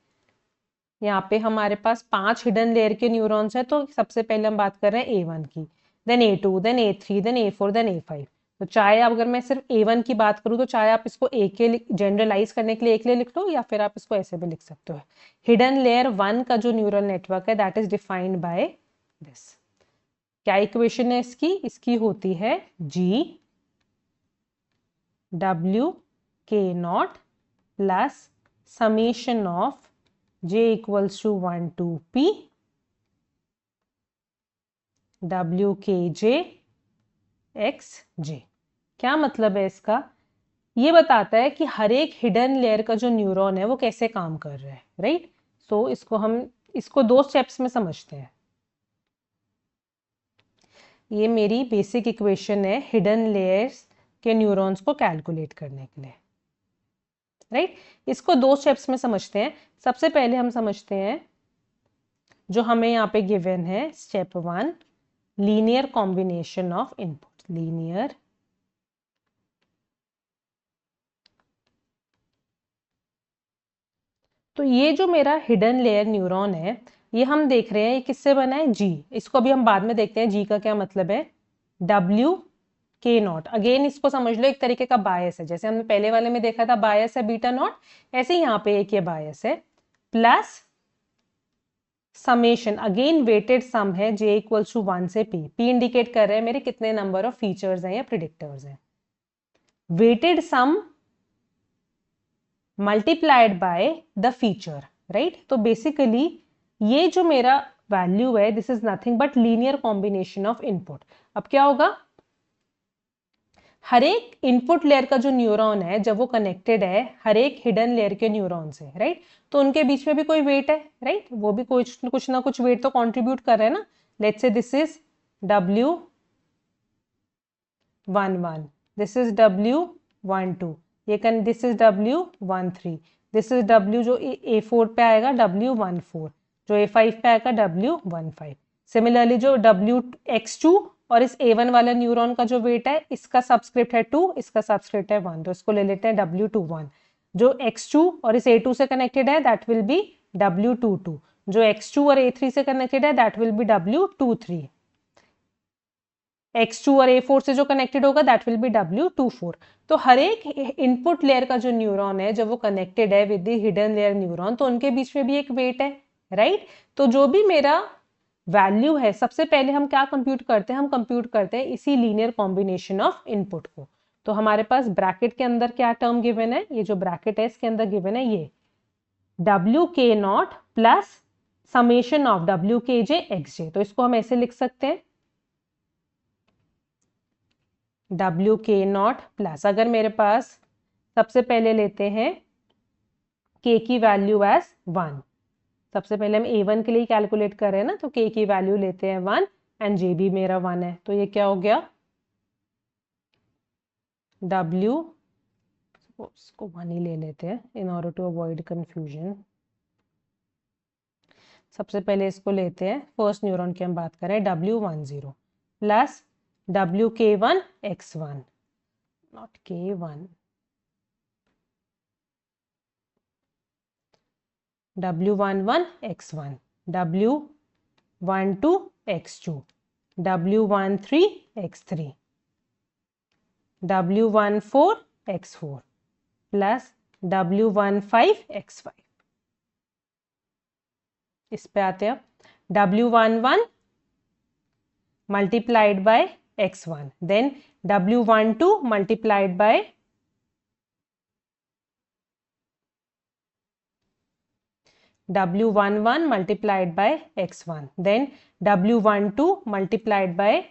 यहाँ पे हमारे पास 5 हिडन लेयर के न्यूरॉन्स हैं, तो सबसे पहले हम बात कर रहे हैं A1 की, then A2, then A3, then A4, then A5। तो चाहे अगर मैं सिर्फ A1 की बात करूँ तो चाहे आप इसको ए के जनरलाइज करने के लिए एक लिख लो, या फिर आप इसको ऐसे भी लिख सकते हो। हिडन लेयर 1 का जो न्यूरल नेटवर्क है that is defined by this. क्या इक्वेशन है इसकी, इसकी होती है G W K naught plus summation of J equals to 1 to P W K J X J। क्या मतलब है इसका, ये बताता है कि हर एक हिडन लेयर का जो न्यूरॉन है वो कैसे काम कर रहा है, राइट। सो इसको हम इसको 2 स्टेप्स में समझते हैं। ये मेरी बेसिक इक्वेशन है हिडन लेयर्स के न्यूरॉन्स को कैलकुलेट करने के लिए, राइट। इसको 2 स्टेप्स में समझते हैं। सबसे पहले हम समझते हैं जो हमें यहाँ पे गिवन है, step 1, linear combination of input. Linear तो ये जो मेरा हिडन लेयर न्यूरॉन है, ये हम देख रहे हैं ये किससे बना है, जी। इसको अभी हम बाद में देखते हैं जी का क्या मतलब है। W K नॉट, अगेन इसको समझ लो एक तरीके का बायस है, जैसे हमने पहले वाले में देखा था बायस है बीटा नॉट, ऐसे ही यहाँ पे एक ये बायस है, plus summation, again weighted sum है J इक्वल्स टू 1 से P इंडिकेट कर रहे हैं मेरे कितने नंबर ऑफ फीचर्स हैं या प्रिडिक्टर्स हैं। Weighted sum multiplied by the feature, right. तो बेसिकली ये जो मेरा वैल्यू है, this is nothing but linear combination of input. अब क्या होगा, हर एक इनपुट लेयर का जो न्यूरॉन है जब वो कनेक्टेड है हर एक हिडन लेयर के न्यूरॉन से, राइट, तो उनके बीच में भी कोई वेट है, राइट, वो भी कुछ ना कुछ वेट तो कंट्रीब्यूट कर रहे हैं ना। Let's say this is W11, this is W12, this is W13, this is W जो A4 पे आएगा W14, जो A5 पे आएगा W15। सिमिलरली जो X2 और इस A1 वाला न्यूरॉन का जो वेट है, इसका सबस्क्रिप्ट है 2, इसका सबस्क्रिप्ट है 1, तो इसको ले लेते हैं W21। जो X2 और इस A2 से कनेक्टेड है दैट विल बी W22, जो X2 और A3 से कनेक्टेड है that will be W23, X2 और A4 से जो कनेक्टेड होगा दैट विल बी W24। तो हर एक इनपुट लेयर का जो न्यूरॉन है जब वो कनेक्टेड है with the hidden layer neuron, तो उनके बीच में भी एक वेट है, राइट। तो जो भी मेरा वैल्यू है, सबसे पहले हम क्या कंप्यूट करते हैं, हम कंप्यूट करते हैं इसी लीनियर कॉम्बिनेशन ऑफ इनपुट को। तो हमारे पास ब्रैकेट के अंदर क्या टर्म गिवन है, ये जो ब्रैकेट है इसके अंदर गिवन है ये WK not plus summation of WKJ XJ। तो इसको हम ऐसे लिख सकते हैं WK नॉट प्लस, अगर मेरे पास सबसे पहले लेते हैं K की वैल्यू एज 1, सबसे पहले हम A1 के लिए कैलकुलेट कर रहे हैं ना, तो K की वैल्यू लेते हैं 1 एंड J भी मेरा 1 है, तो ये क्या हो गया W, इसको 1 ही ले लेते हैं in order to avoid confusion. सबसे पहले इसको लेते हैं, फर्स्ट न्यूरॉन की हम बात करें W10 plus WK1 X1, not K1, W11 X1, W12 X2, W13 X3, W14 X4 plus W15 X5। इस पे आते हैं W11 multiplied by X1, then W12 multiplied by W11 multiplied by X1, then W12 multiplied by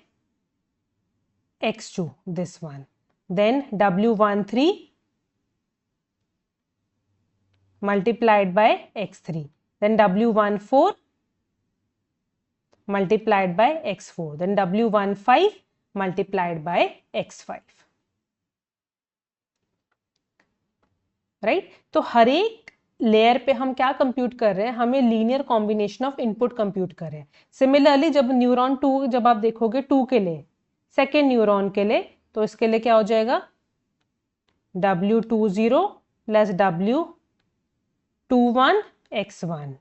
X2, this one, then W13 multiplied by X3, then W14 multiplied by X4, then W15 multiplied by X5, right? तो हर एक layer पे हम क्या compute कर रहे हैं, हमें linear combination of input compute कर रहे हैं। सिमिलरली जब न्यूरॉन 2 जब आप देखोगे 2 के लिए, सेकेंड न्यूरॉन के लिए, तो इसके लिए क्या हो जाएगा W20 plus W21 X1,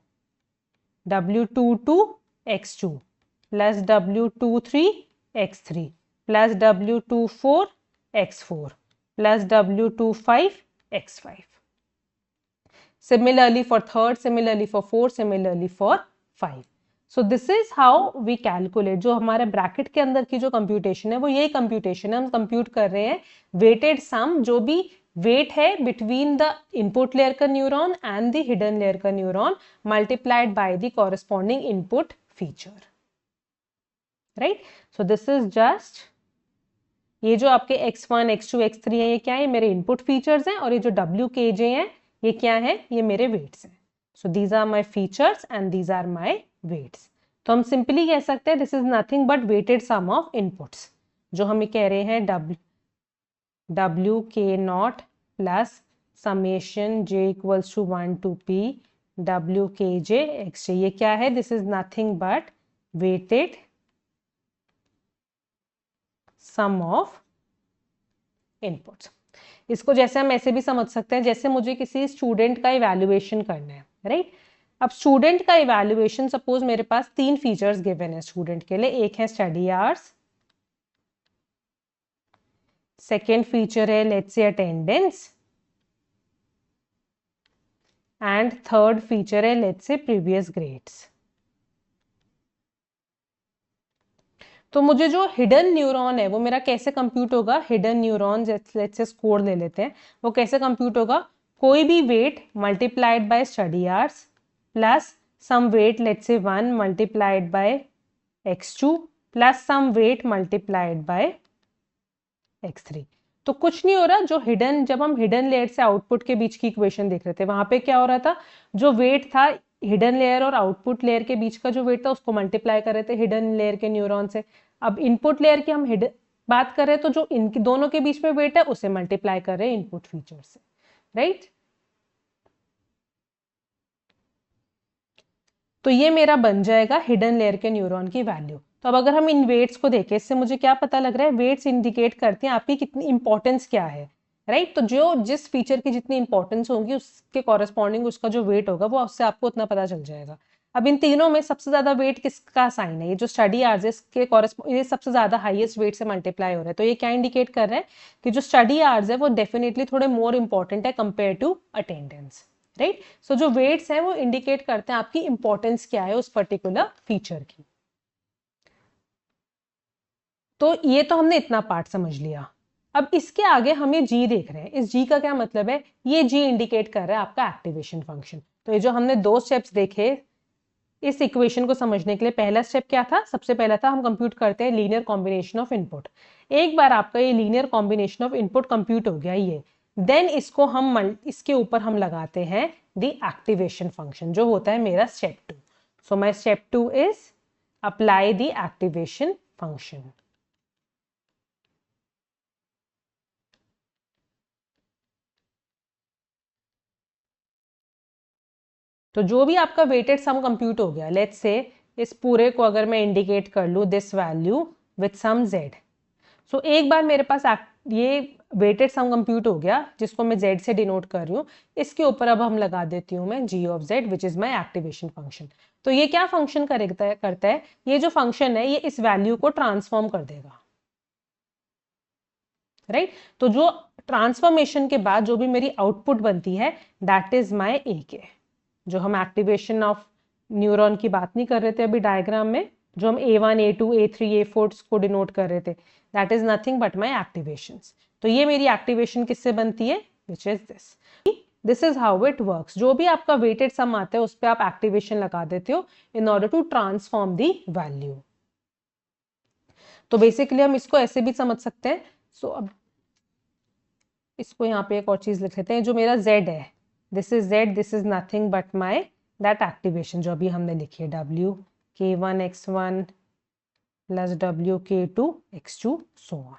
W22 X2 plus W23 X3 plus W24 X4 plus W25 X5। Similarly for third, similarly for fourth, similarly for 5. So this is how we calculate। जो हमारे ब्रैकेट के अंदर की जो कंप्यूटेशन है वो यही computation है, हम कंप्यूट कर रहे हैं वेटेड सम, जो भी वेट है बिटवीन द इनपुट लेयर का neuron and the hidden layer का neuron multiplied by the corresponding input feature, right. So this is just, ये जो आपके X1, X2, X3 है ये क्या है, मेरे इनपुट फीचर्स हैं, और ये जो WKJ है ये क्या है, ये मेरे वेट्स हैं। So these are my features and these are my weights. तो हम सिंपली कह सकते हैं this is nothing but weighted sum of inputs, जो हमें कह रहे हैं W k naught plus summation j equals to 1 to p W k j x j. ये क्या है? This is nothing but weighted sum of inputs. इसको जैसे हम ऐसे भी समझ सकते हैं, जैसे मुझे किसी स्टूडेंट का इवैल्यूएशन करना है, राइट? अब स्टूडेंट का इवैल्यूएशन, सपोज मेरे पास 3 फीचर्स गिवन है स्टूडेंट के लिए। एक है स्टडी आवर्स, सेकेंड फीचर है let's say attendance, and third feature है लेट्स से प्रीवियस ग्रेड्स। तो मुझे जो हिडन न्यूरॉन है वो मेरा कैसे कंप्यूट होगा? Hidden neuron let's say score ले लेते हैं, वो कैसे कंप्यूट होगा? कोई भी weight multiplied by study hours plus some weight let's say 1 multiplied by x2 plus some weight multiplied by x3। तो कुछ नहीं हो रहा, जो हिडन, जब हम हिडन लेयर से आउटपुट के बीच की इक्वेशन देख रहे थे वहां पे क्या हो रहा था? जो वेट था हिडन लेयर और आउटपुट लेयर के बीच का जो वेट था उसको मल्टीप्लाई कर रहे थे हिडन लेयर के न्यूरॉन से। अब इनपुट लेयर की हम बात कर रहे हैं, तो जो इनकी दोनों के बीच में वेट है उसे मल्टीप्लाई कर रहे हैं इनपुट फीचर से, राइट? तो ये मेरा बन जाएगा हिडन लेयर के न्यूरॉन की वैल्यू। तो अब अगर हम इन वेट्स को देखें, इससे मुझे क्या पता लग रहा है? वेट्स इंडिकेट करते हैं आपकी कितनी इंपॉर्टेंस क्या है, राइट? तो जो जिस फीचर की जितनी इंपॉर्टेंस होगी उसके कॉरेस्पॉन्डिंग उसका जो वेट होगा वो उससे आपको उतना पता चल जाएगा। अब इन तीनों में सबसे ज्यादा वेट किसका साइन है? ये जो स्टडी आवर्स है इसके ये सबसे ज्यादा हाईएस्ट वेट से मल्टीप्लाई हो रहा है। तो ये क्या इंडिकेट कर रहे हैं कि जो स्टडी आवर्स है वो डेफिनेटली थोड़े मोर इंपॉर्टेंट है compare to attendance, right? So जो वेट्स हैं वो इंडिकेट करते हैं आपकी इंपॉर्टेंस क्या है उस पर्टिकुलर फीचर की। तो ये तो हमने इतना पार्ट समझ लिया। अब इसके आगे हम ये जी देख रहे हैं। इस जी का क्या मतलब है? ये जी इंडिकेट कर रहा है आपका एक्टिवेशन फंक्शन। तो ये जो हमने 2 स्टेप्स देखे इस इक्वेशन को समझने के लिए, पहला स्टेप क्या था? सबसे पहला था हम कंप्यूट करते हैं लीनियर कॉम्बिनेशन ऑफ इनपुट। एक बार आपका ये linear combination of input compute हो गया ये, देन इसको हम इसके ऊपर हम लगाते हैं द एक्टिवेशन फंक्शन, जो होता है मेरा step 2। So my step 2 is apply the activation function. तो जो भी आपका वेटेड सम कंप्यूट हो गया, लेट्स से इस पूरे को अगर मैं इंडिकेट कर लूं this value with some z, so एक बार मेरे पास ये वेटेड सम कंप्यूट हो गया जिसको मैं z से डिनोट कर रही हूँ। इसके ऊपर अब हम लगा देती हूँ मैं g of z which is my activation function. तो ये क्या फंक्शन करता है? ये जो फंक्शन है ये इस वैल्यू को ट्रांसफॉर्म कर देगा, राइट? तो जो ट्रांसफॉर्मेशन के बाद जो भी मेरी आउटपुट बनती है दैट इज माई ए के। जो हम एक्टिवेशन ऑफ न्यूरॉन की बात नहीं कर रहे थे अभी डायग्राम में, जो हम A1, A2, A3, A4 को डिनोट कर रहे थे, that is nothing but my activations. तो ये मेरी एक्टिवेशन किससे बनती है? Which is this is how it works. जो भी आपका वेटेड सम आता है उस पर आप एक्टिवेशन लगा देते हो in order to transform the value. तो बेसिकली हम इसको ऐसे भी समझ सकते हैं। सो अब इसको यहाँ पे एक और चीज लिख लेते हैं, जो मेरा z है, this is z, this is nothing but my that activation जो अभी हमने लिखी है, w k1 x1 plus w k2 x2 so on,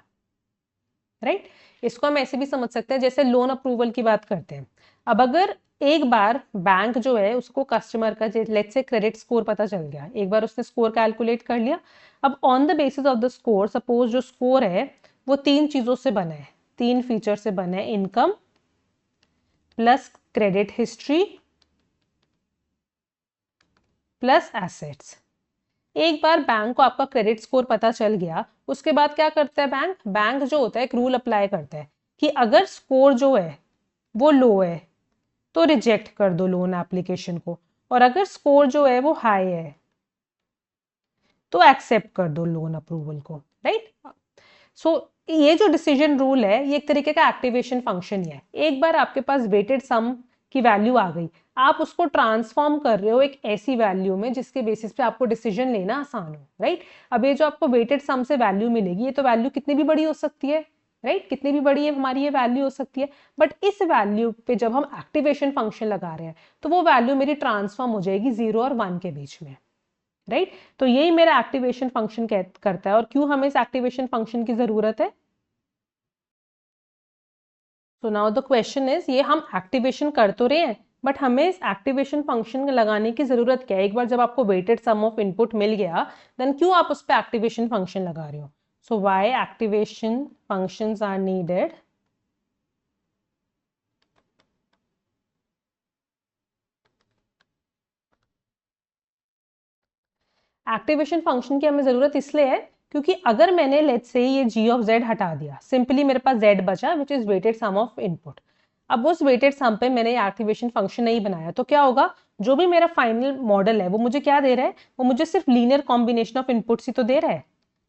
right? इसको हम ऐसे भी समझ सकते हैं जैसे लोन अप्रूवल की बात करते हैं। अब अगर एक बार बैंक जो है उसको कस्टमर का लेट्स से क्रेडिट स्कोर पता चल गया, एक बार उसने स्कोर कैलकुलेट कर लिया। अब on the basis of the score, suppose जो स्कोर है वो 3 चीजों से बना है, 3 फीचर से बना है, income plus credit history plus assets. एक बार बैंक को आपका क्रेडिट स्कोर पता चल गया, उसके बाद क्या करता है बैंक जो होता है एक रूल अप्लाई करता है कि अगर स्कोर जो है वो लो है तो रिजेक्ट कर दो लोन एप्लीकेशन को, और अगर स्कोर जो है वो हाई है तो एक्सेप्ट कर दो लोन अप्रूवल को, राइट? सो ये जो डिसीजन रूल है ये एक तरीके का एक्टिवेशन फंक्शन ही है। एक बार आपके पास वेटेड सम की वैल्यू आ गई, आप उसको ट्रांसफॉर्म कर रहे हो एक ऐसी वैल्यू में जिसके बेसिस पे आपको डिसीजन लेना आसान हो, राइट? अब ये जो आपको वेटेड सम से वैल्यू मिलेगी, ये तो वैल्यू कितनी भी बड़ी हो सकती है, राइट कितनी भी बड़ी है हमारी ये वैल्यू हो सकती है, बट इस वैल्यू पे जब हम एक्टिवेशन फंक्शन लगा रहे हैं तो वो वैल्यू मेरी ट्रांसफॉर्म हो जाएगी 0 और 1 के बीच में, राइट तो यही मेरा एक्टिवेशन फंक्शन करता है। और क्यों हमें इस एक्टिवेशन फंक्शन की जरूरत है? So now the question is, ये हम एक्टिवेशन कर तो रहे हैं बट हमें इस एक्टिवेशन फंक्शन लगाने की जरूरत क्या है? एक बार जब आपको वेटेड सम ऑफ इनपुट मिल गया देन क्यों आप उस पर एक्टिवेशन फंक्शन लगा रहे हो? So why activation functions are needed? Activation function की हमें जरूरत इसलिए है क्योंकि अगर मैंने लेट्स से ये g ऑफ z हटा दिया, सिंपली मेरे पास z बचा which is weighted sum of input. अब उस वेटेड सम पे मैंने एक्टिवेशन फंक्शन नहीं बनाया तो क्या होगा? जो भी मेरा फाइनल मॉडल है वो मुझे क्या दे रहा है? वो मुझे सिर्फ लीनियर कॉम्बिनेशन ऑफ इनपुट्स ही तो दे रहा है।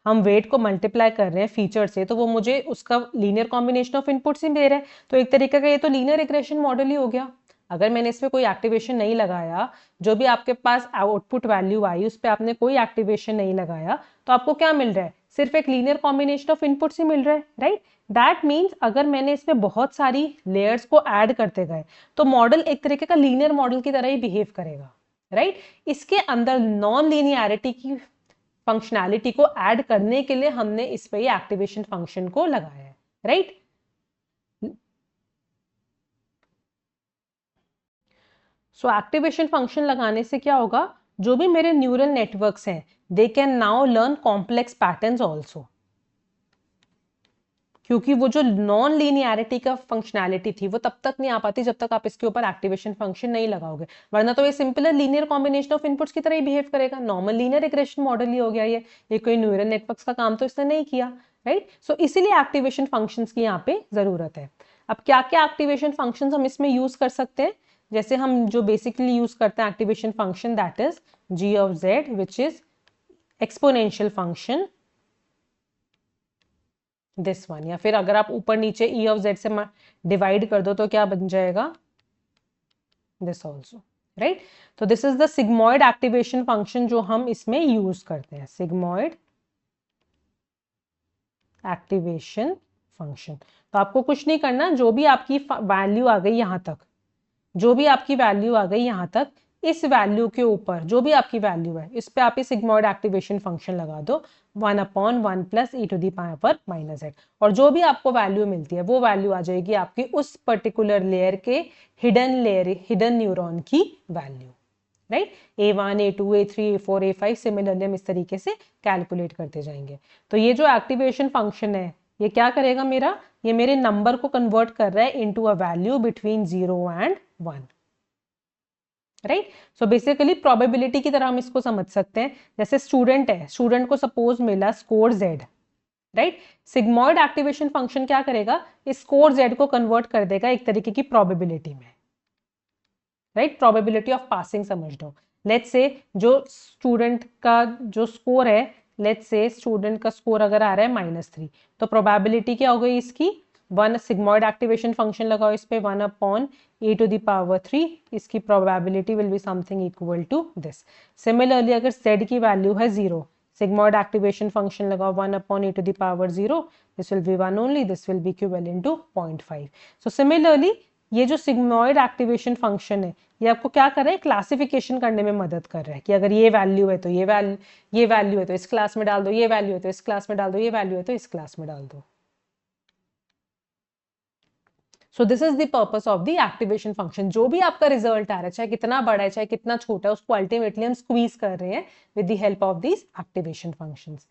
हम वेट को मल्टीप्लाई कर रहे हैं फीचर से तो वो मुझे उसका लीनियर कॉम्बिनेशन ऑफ इनपुट्स ही दे रहा है, तो एक तरीके का ये तो लीनियर रिग्रेशन मॉडल ही हो गया। अगर मैंने इसमें कोई एक्टिवेशन नहीं लगाया, जो भी आपके पास आउटपुट वैल्यू आई उस पर आपने कोई एक्टिवेशन नहीं लगाया, तो आपको क्या मिल रहा है? सिर्फ एक लीनियर कॉम्बिनेशन ऑफ इनपुट्स ही मिल रहा है, राइट? दैट मीन्स अगर मैंने इसमें बहुत सारी लेयर्स को ऐड करते गए तो मॉडल एक तरीके का लीनियर मॉडल की तरह ही बिहेव करेगा, राइट? इसके अंदर नॉन लीनियरिटी की फंक्शनैलिटी को ऐड करने के लिए हमने इस पे एक्टिवेशन फंक्शन को लगाया है, राइट? सो एक्टिवेशन फंक्शन लगाने से क्या होगा? जो भी मेरे न्यूरल नेटवर्क्स हैं they can now learn complex patterns also, क्योंकि वो जो नॉन लीनियरिटी का फंक्शनैलिटी थी वो तब तक नहीं आ पाती जब तक आप इसके ऊपर एक्टिवेशन फंक्शन नहीं लगाओगे, वरना तो ये simple linear combination of inputs की तरह ही बिहेव करेगा। नॉर्मल लीनियर रिग्रेशन मॉडल ही हो गया ये कोई न्यूरल नेटवर्क्स का काम तो इसने नहीं किया, राइट? सो इसीलिए एक्टिवेशन फंक्शंस की यहाँ पे जरूरत है। अब क्या क्या एक्टिवेशन फंक्शंस हम इसमें यूज कर सकते हैं? जैसे हम जो बेसिकली यूज करते हैं activation function that is g of z which is exponential function this one, या फिर अगर आप ऊपर नीचे e ऑफ z से डिवाइड कर दो तो क्या बन जाएगा? This also, right? तो this is the sigmoid activation function जो हम इसमें यूज करते हैं, सिग्मॉइड एक्टिवेशन फंक्शन। तो आपको कुछ नहीं करना, जो भी आपकी वैल्यू आ गई यहां तक, जो भी आपकी वैल्यू आ गई यहां तक, इस वैल्यू के ऊपर जो भी आपकी वैल्यू है इस पे आप इस सिग्मॉइड एक्टिवेशन फंक्शन लगा दो 1/1 plus e to the power minus z, और जो भी आपको वैल्यू मिलती है वो वैल्यू आ जाएगी आपकी उस पर्टिकुलर लेयर के हिडन न्यूरॉन की value, right? A1 A2 A3 A4 A5 similarly हम इस तरीके से कैलकुलेट करते जाएंगे। तो ये जो एक्टिवेशन फंक्शन है ये क्या करेगा? ये मेरे नंबर को कन्वर्ट कर रहा है into a value between 0 and 1, right? So basically probability की तरह हम इसको समझ सकते हैं। जैसे स्टूडेंट है, स्टूडेंट को सपोज मिला score z, right? Sigmoid activation function क्या करेगा? इस स्कोर z को कन्वर्ट कर देगा एक तरीके की प्रोबेबिलिटी में, राइट? प्रोबेबिलिटी ऑफ पासिंग समझ लो। लेट्स से जो स्टूडेंट का जो स्कोर है, लेट्स से स्टूडेंट का स्कोर अगर आ रहा है -3, तो प्रोबेबिलिटी क्या हो गई इसकी? 1 सिग्मॉइड एक्टिवेशन फंक्शन लगाओ इस पे 1/e टू द पावर 3, इसकी probability will be something equal to this. Similarly अगर z की वैल्यू है 0, सिग्मॉइड एक्टिवेशन फंक्शन लगाओ 1/e to the power 0, this will be 1 only, this will be equivalent to 0.5। So similarly ये जो sigmoid activation function है ये आपको क्या कर रहा है? क्लासिफिकेशन करने में मदद कर रहा है कि अगर ये वैल्यू है तो ये वैल्यू है तो इस क्लास में डाल दो, ये वैल्यू है तो इस क्लास में डाल दो, ये वैल्यू है तो इस क्लास में डाल दो। सो this is the purpose of the activation function. जो भी आपका रिजल्ट आ रहा है, चाहे कितना बड़ा है चाहे कितना छोटा है, उसको अल्टीमेटली हम स्क्वीज कर रहे हैं with the help of these activation functions.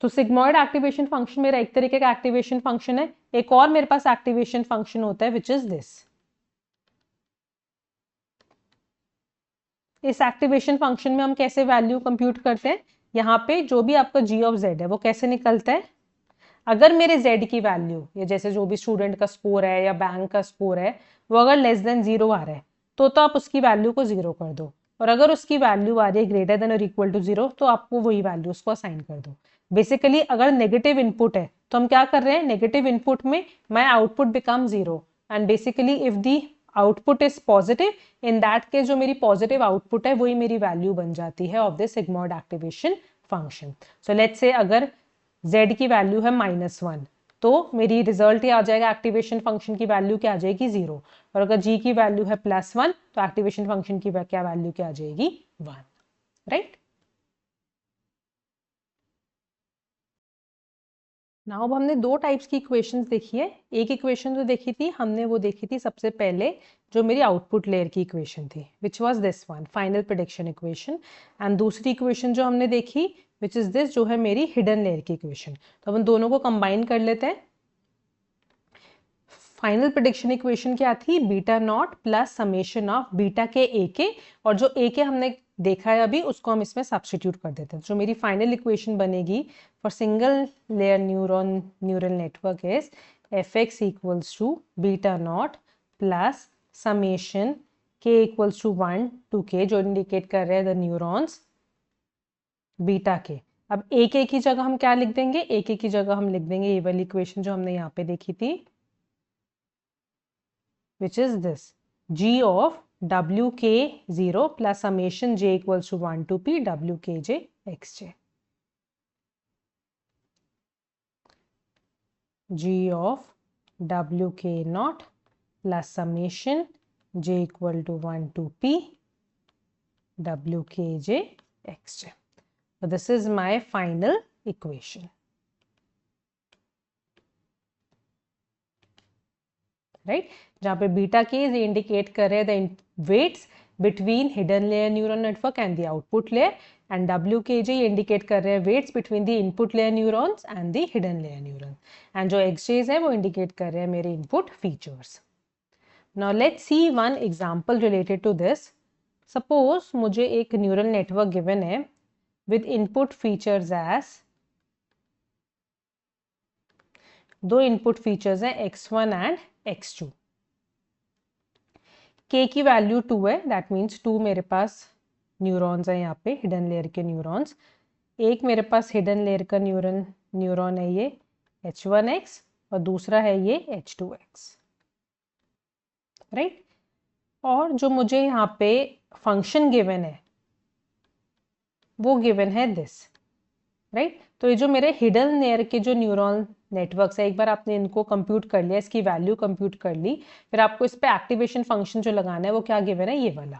तो सिग्मॉइड एक्टिवेशन फंक्शन मेरा एक तरीके का एक्टिवेशन फंक्शन है। एक और मेरे पास एक्टिवेशन फंक्शन होता है विच इज दिस। इस एक्टिवेशन फंक्शन में हम कैसे वैल्यू कंप्यूट करते हैं? यहाँ पे जो भी आपका g ऑफ z है वो कैसे निकलता है? अगर मेरे z की वैल्यू, या जैसे जो भी स्टूडेंट का स्कोर है या बैंक का स्कोर है, वो अगर लेस देन 0 आ रहा है तो आप उसकी वैल्यू को 0 कर दो, और अगर उसकी वैल्यू आ रही है ग्रेटर देन और इक्वल टू 0 तो आपको वही वैल्यू उसको असाइन कर दो। बेसिकली अगर नेगेटिव इनपुट है तो हम क्या कर रहे हैं? नेगेटिव इनपुट में my output become 0, and basically if the output is positive, in that case जो मेरी पॉजिटिव आउटपुट है वही मेरी वैल्यू बन जाती है of this sigmoid activation function. So let's say अगर z की वैल्यू है -1, तो मेरी रिजल्ट ये आ जाएगा, एक्टिवेशन फंक्शन की वैल्यू क्या आ जाएगी 0, और अगर जी की वैल्यू है +1 तो एक्टिवेशन फंक्शन की क्या वैल्यू क्या आ जाएगी 1, राइट। नाउ अब हमने दो टाइप्स की इक्वेशंस देखी है। एक इक्वेशन जो देखी थी हमने वो देखी थी सबसे पहले जो मेरी आउटपुट लेयर की इक्वेशन थी, which was this one, final prediction equation. And दूसरी इक्वेशन जो हमने देखी विच इज दिस, जो है मेरी हिडन लेयर की इक्वेशन। तो हम दोनों को कंबाइन कर लेते हैं। फाइनल प्रेडिक्शन इक्वेशन क्या थी, beta naught plus summation of beta के ए के, और जो ए के हमने देखा है अभी उसको हम इसमें सब्स्टिट्यूट कर देते हैं। जो मेरी फाइनल इक्वेशन बनेगी for single layer neural network is f x equals to beta naught plus summation k equals to 1 to k, जो इंडिकेट कर रहे हैं द न्यूरॉन्स बीटा के। अब ए के की जगह हम क्या लिख देंगे, ए के की जगह हम लिख देंगे ये वाली इक्वेशन जो हमने यहाँ पे देखी थी, which is this, g of wk0 plus summation j equals to 1 to p wkj xj, g of wk0 plus summation j equal to 1 to p wkj xj. So this is my final equation, right, जहाँ पे beta K J indicate कर रहे हैं the weights between hidden layer neural network and the output layer, and WKJ indicate कर रहे हैं weights between the input layer neurons and the hidden layer neuron, and जो XJs है वो इंडिकेट कर रहे हैं मेरे input features. Now let's see one example related to this. Suppose मुझे एक न्यूरल नेटवर्क गिवन है विद इनपुट फीचर्स एज, दो इनपुट फीचर्स हैं x1 एंड x2। k की वैल्यू 2 है, दैट मीन्स 2 मेरे पास न्यूरॉन्स है यहाँ पे, हिडन लेयर के न्यूरॉन्स। एक मेरे पास हिडन लेयर का न्यूरॉन है ये h1x, और दूसरा है ये h2x, राइट। और जो मुझे यहाँ पे फंक्शन गिवन है वो गिवन है दिस, राइट। तो ये जो मेरे हिडन लेयर के जो न्यूरॉन नेटवर्क्स है, एक बार आपने इनको कंप्यूट कर लिया, इसकी वैल्यू कंप्यूट कर ली, फिर आपको इस पे एक्टिवेशन फंक्शन जो लगाना है वो क्या गिवन है, ये वाला,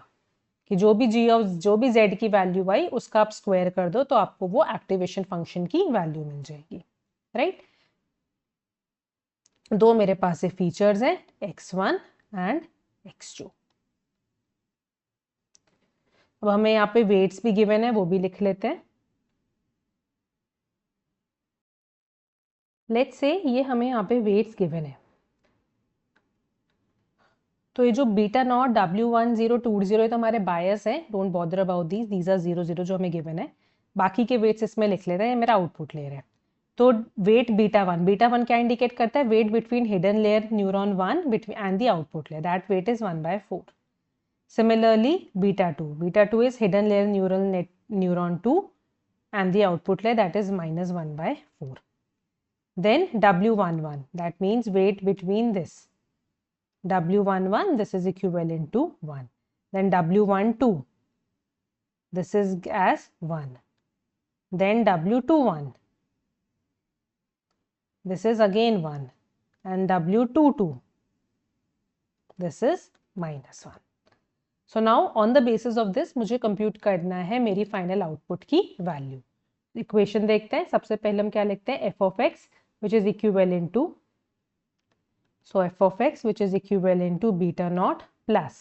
कि जो भी z की वैल्यू आई उसका आप स्क्वायर कर दो तो आपको वो एक्टिवेशन फंक्शन की वैल्यू मिल जाएगी, राइट। दो मेरे पास ये फीचर्स हैं x1 एंड x2। अब हमें यहाँ पे वेट्स भी गिवन है, वो भी लिख लेते हैं। लेट्स से ये हमें यहाँ पे वेट्स गिवन है, तो ये जो बीटा नॉट W1020 है तो हमारे बायस है, don't bother about these are 0 जो हमें गिवन है। बाकी के वेट्स इसमें लिख लेते हैं, ये मेरा आउटपुट लेयर है। तो वेट बीटा वन क्या इंडिकेट करता है, weight between hidden layer neuron 1 and the output layer, that weight is 1/4। Similarly beta two is hidden layer neuron 2 and the output layer, that is -1/4। Then W11, that means weight between this, W11, this is equivalent to 1. Then W12, this is as 1. Then W21, this is again 1. And W22, this is -1. So now on the basis of this मुझे compute करना है मेरी final output की value. Equation देखते हैं। सबसे पहले हम क्या लिखते हैं, f of x which is equivalent to, so f of x which is equivalent to beta naught plus,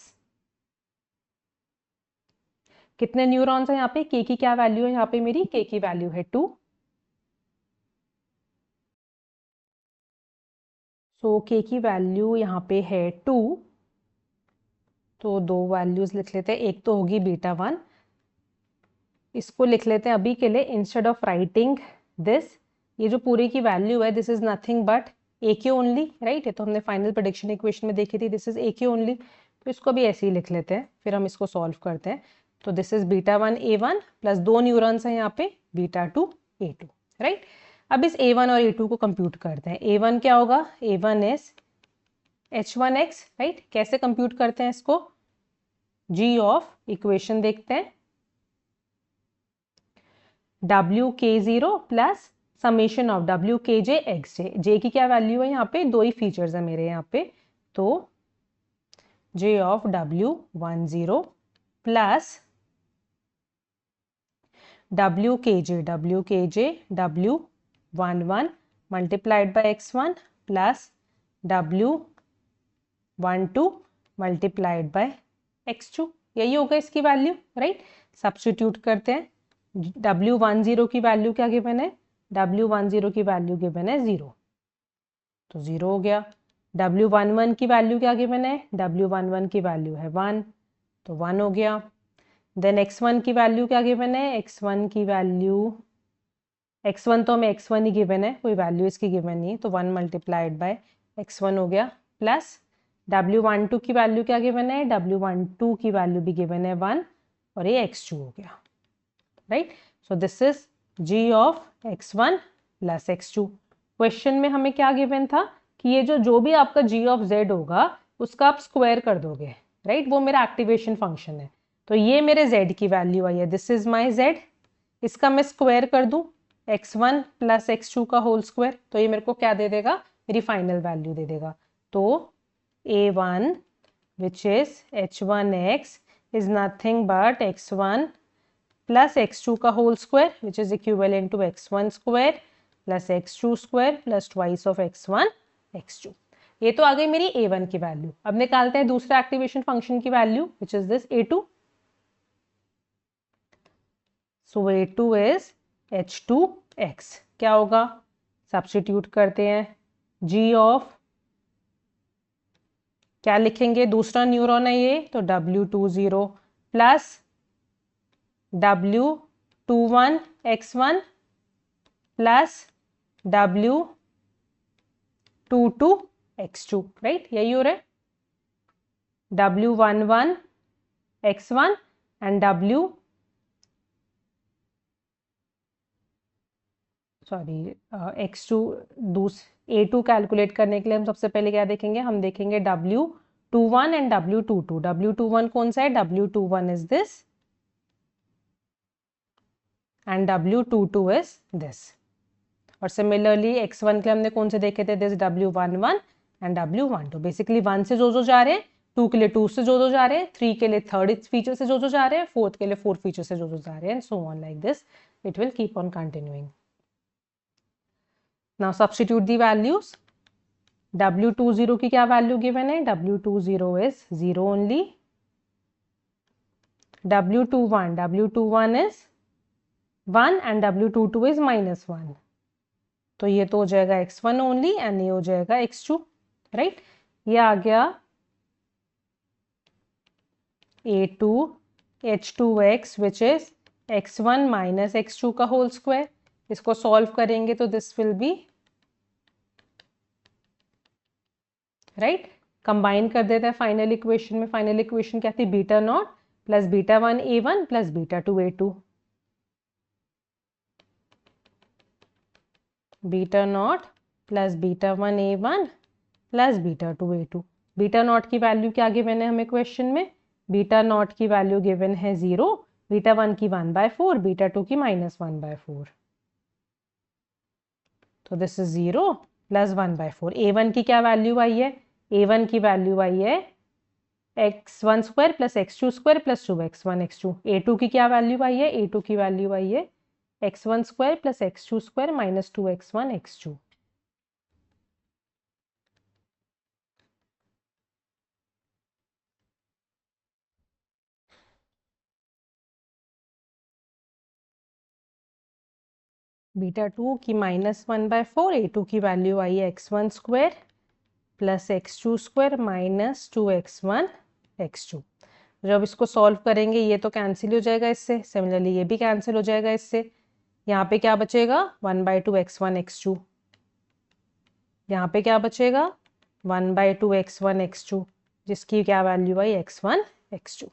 कितने न्यूरॉन्स हैं यहाँ पे, k की क्या वैल्यू है यहाँ पे, मेरी k की वैल्यू है 2, so k की वैल्यू यहाँ पे है 2, तो दो वैल्यूज लिख लेते हैं। एक तो होगी बीटा 1, इसको लिख लेते हैं अभी के लिए, इंस्टेड ऑफ राइटिंग दिस, ये जो पूरी की वैल्यू है दिस इज नथिंग बट ए के ओनली, राइट। है तो हमने फाइनल प्रेडिक्शन इक्वेशन में देखी थी, दिस इज ए के ओनली, तो इसको भी ऐसे ही लिख लेते हैं, फिर हम इसको सॉल्व करते हैं। तो this is beta 1 A1 plus दो न्यूरॉन्स हैं यहाँ पे बीटा 2 A2, राइट। अब इस A1 और A2 को कंप्यूट करते हैं। A1 क्या होगा, A1 इज H1x, राइट। कैसे कंप्यूट करते हैं इसको, G ऑफ इक्वेशन देखते हैं, WK0 plus summation of W k j x जे, जे की क्या वैल्यू है यहाँ पे, दो ही फीचर्स है मेरे यहाँ पे, तो J of W10 plus WKJ W11 multiplied by x1 plus W12 multiplied by x2, यही होगा इसकी वैल्यू, राइट। सब्स्टिट्यूट करते हैं, W10 की वैल्यू क्या गिवन है, W10 की वैल्यू गिवन है 0, तो 0 हो गया। W11 की वैल्यू क्या गिवन है, W11 की वैल्यू है 1, तो 1 हो गया। देन x1 की वैल्यू क्या गिवन है, x1 की वैल्यू, x1 तो हमें x1 ही गिवन है, कोई वैल्यू इसकी गिवन नहीं, तो 1 मल्टीप्लाइड बाय x1 हो गया, प्लस W12 की वैल्यू क्या गिवन है, W12 की वैल्यू भी गिवन है 1, और ये x2 हो गया, right. So this is g of x1 plus x2। Question में हमें क्या गिवन था कि ये जो भी आपका g ऑफ z होगा उसका आप स्क्वायर कर दोगे, राइट, वो मेरा एक्टिवेशन फंक्शन है। तो ये मेरे z की वैल्यू आई है, दिस इज माई z, इसका मैं स्क्वायर कर दूं x1 प्लस x2 का होल स्क्वायर, तो ये मेरे को क्या दे देगा, मेरी फाइनल वैल्यू दे देगा। तो a1 which is h1x is nothing but x1 plus x2 का whole square which is equivalent to x1 square plus x2 square plus twice of x1 x2। ये तो आ गई मेरी a1 की वैल्यू। अब निकालते हैं दूसरा एक्टिवेशन फंक्शन की value which is this a2। So a2 is h2x, क्या होगा, सब्स्टिट्यूट करते हैं, g ऑफ, क्या लिखेंगे, दूसरा न्यूरॉन है ये, तो W20 plus W21 x1 plus W22 x2, right, यही हो रहा है, W11 x1 and x2, A2 calculate करने के लिए हम सबसे पहले क्या देखेंगे, हम देखेंगे W21 एंड W22। W21 कौन सा है, W21 is this and W22 is this. और सिमिलरली x1 के हमने कौन से देखे थे, this W11 and W12। Basically 1 से जो जा रहे हैं, 2 के लिए 2 से जो जा रहे हैं, 3 के लिए थर्ड फीचर से जो जा रहे हैं, 4th के लिए 4th फीचर से जो जा रहे हैं, so on like this it will keep on continuing. Now substitute the values. W20 की क्या वैल्यू गिवन है, W20 is 0 only. W21 is 1 and W22 is -1. तो ये तो हो जाएगा x1 only and ये हो जाएगा x2, राइट। ये आ गया A2 h2x which is x1 minus x2 का होल स्क्वायर। इसको सॉल्व करेंगे तो this will B, right, combine कर देते हैं फाइनल इक्वेशन में। फाइनल इक्वेशन क्या थी, beta naught plus beta 1 a1 plus beta 2 a2, beta naught plus beta 1 a1 plus beta 2 a2। Beta not की वैल्यू क्या गिवन है हमें क्वेश्चन में, बीटा नॉट की वैल्यू गिवन है 0, बीटा 1 की 1/4, बीटा 2 की -1/4, तो दिस इज 0 प्लस 1/4। a1 की क्या वैल्यू आई है, a1 की वैल्यू आई है x1 square plus x2 square plus 2x1 x2। a2 की क्या वैल्यू आई है, a2 की वैल्यू आई है x1 square plus x2 square minus 2x1 x2। Beta 2 की -1/4, a2 की वैल्यू आई है x1 square plus x2 square minus 2x1 x2। जब इसको सॉल्व करेंगे ये तो कैंसिल हो जाएगा इससे, सिमिलरली ये भी कैंसिल हो जाएगा इससे। यहाँ पे क्या बचेगा, 1/2 x1 x2, यहाँ पे क्या बचेगा 1/2 x1 x2, जिसकी क्या value I x1 x2।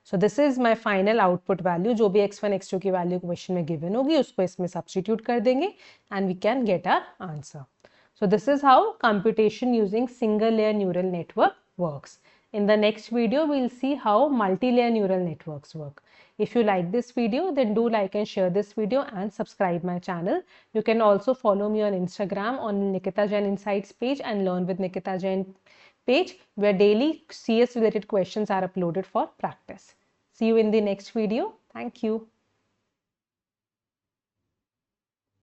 So this is my final output value. जो भी x1 x2 की वैल्यू क्वेश्चन में गिवन होगी उसको इसमें सब्स्टिट्यूट कर देंगे and we can get our answer. So this is how computation using single layer neural network works. In the next video, we'll see how multi-layer neural networks work. If you like this video, then do like and share this video and subscribe my channel. You can also follow me on Instagram on Nikita Jain Insights page and Learn with Nikita Jain page, where daily CS related questions are uploaded for practice. See you in the next video. Thank you.